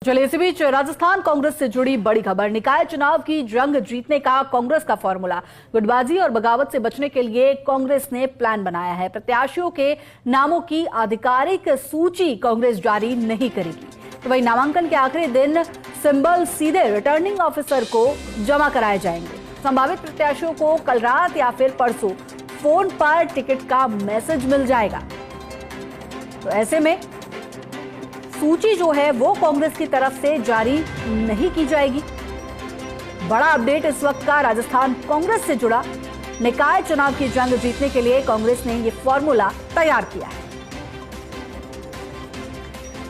चलिए इसी बीच राजस्थान कांग्रेस से जुड़ी बड़ी खबर। निकाय चुनाव की जंग जीतने का कांग्रेस का फॉर्मूला। गुटबाजी और बगावत से बचने के लिए कांग्रेस ने प्लान बनाया है। प्रत्याशियों के नामों की आधिकारिक सूची कांग्रेस जारी नहीं करेगी। तो वही नामांकन के आखिरी दिन सिंबल सीधे रिटर्निंग ऑफिसर को जमा कराए जाएंगे। संभावित प्रत्याशियों को कल रात या फिर परसों फोन पर टिकट का मैसेज मिल जाएगा। तो ऐसे में सूची जो है वो कांग्रेस की तरफ से जारी नहीं की जाएगी। बड़ा अपडेट इस वक्त का राजस्थान कांग्रेस से जुड़ा। निकाय चुनाव की जंग जीतने के लिए कांग्रेस ने यह फॉर्मूला तैयार किया है।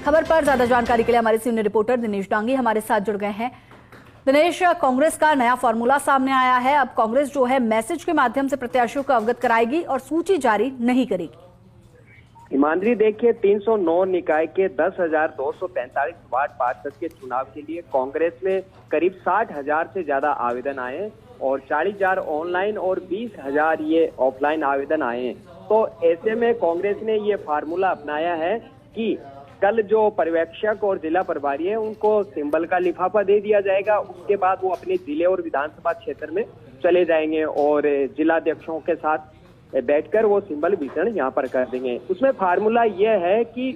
खबर पर ज्यादा जानकारी के लिए हमारे सीनियर रिपोर्टर दिनेश डांगी हमारे साथ जुड़ गए हैं। दिनेश, कांग्रेस का नया फॉर्मूला सामने आया है। अब कांग्रेस जो है मैसेज के माध्यम से प्रत्याशियों को अवगत कराएगी और सूची जारी नहीं करेगी। ईमानदारी देखिए, 309 निकाय के 10,245 वार्ड पार्षद के चुनाव के लिए कांग्रेस में करीब 60,000 से ज्यादा आवेदन आए और 40,000 ऑनलाइन और 20,000 ये ऑफलाइन आवेदन आए हैं। तो ऐसे में कांग्रेस ने ये फार्मूला अपनाया है कि कल जो पर्यवेक्षक और जिला प्रभारी है उनको सिंबल का लिफाफा दे दिया जाएगा। उसके बाद वो अपने जिले और विधानसभा क्षेत्र में चले जाएंगे और जिलाध्यक्षों के साथ बैठकर वो सिंबल वितरण यहाँ पर कर देंगे। उसमें फार्मूला यह है कि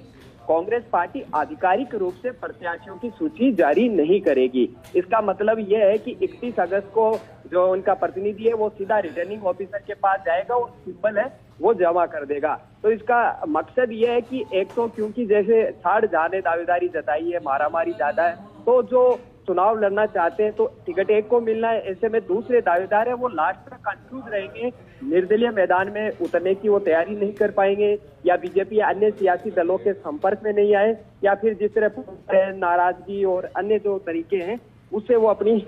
कांग्रेस पार्टी आधिकारिक रूप से प्रत्याशियों की सूची जारी नहीं करेगी। इसका मतलब यह है कि 31 अगस्त को जो उनका प्रतिनिधि है वो सीधा रिटर्निंग ऑफिसर के पास जाएगा और सिंबल है वो जमा कर देगा। तो इसका मकसद ये है कि एक तो क्योंकि जैसे 60,000 ने दावेदारी जताई है, मारामारी ज्यादा है, तो जो चुनाव लड़ना चाहते हैं तो टिकट एक को मिलना है। ऐसे में दूसरे दावेदार है वो लास्ट तक कंफ्यूज रहेंगे, निर्दलीय मैदान में उतरने की वो तैयारी नहीं कर पाएंगे, या बीजेपी या अन्य सियासी दलों के संपर्क में नहीं आए, या फिर जिस तरह नाराजगी और अन्य जो तरीके हैं उससे वो अपनी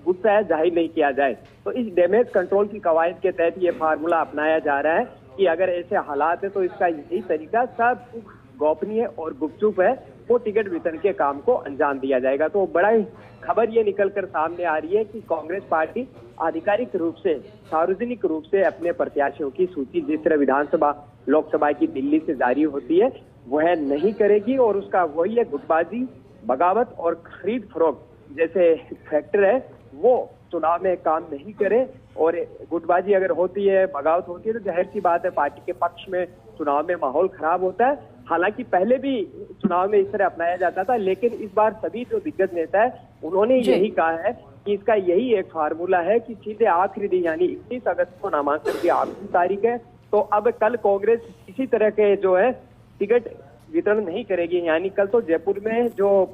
गुस्सा है जाहिर नहीं किया जाए। तो इस डैमेज कंट्रोल की कवायद के तहत ये फार्मूला अपनाया जा रहा है कि अगर ऐसे हालात है तो इसका यही तरीका सब गोपनीय और गुपचुप है, वो टिकट वितरण के काम को अंजाम दिया जाएगा। तो बड़ा ही खबर ये निकलकर सामने आ रही है कि कांग्रेस पार्टी आधिकारिक रूप से, सार्वजनिक रूप से अपने प्रत्याशियों की सूची जिस तरह विधानसभा लोकसभा की दिल्ली से जारी होती है वह नहीं करेगी और उसका वही है गुटबाजी, बगावत और खरीद फरोख्त जैसे फैक्टर है वो चुनाव में काम नहीं करे। और गुटबाजी अगर होती है, बगावत होती है तो जाहिर सी बात है पार्टी के पक्ष में चुनाव में माहौल खराब होता है। हालांकि पहले भी चुनाव में इस तरह अपनाया जाता था, लेकिन इस बार सभी जो दिग्गज नेता है उन्होंने यही कहा है कि इसका यही एक फार्मूला है कि सीधे आखिरी दिन यानी 31 अगस्त को नामांकन की आखिरी तारीख है। तो अब कल कांग्रेस इसी तरह के जो है टिकट वितरण नहीं करेगी। यानी कल तो जयपुर में जो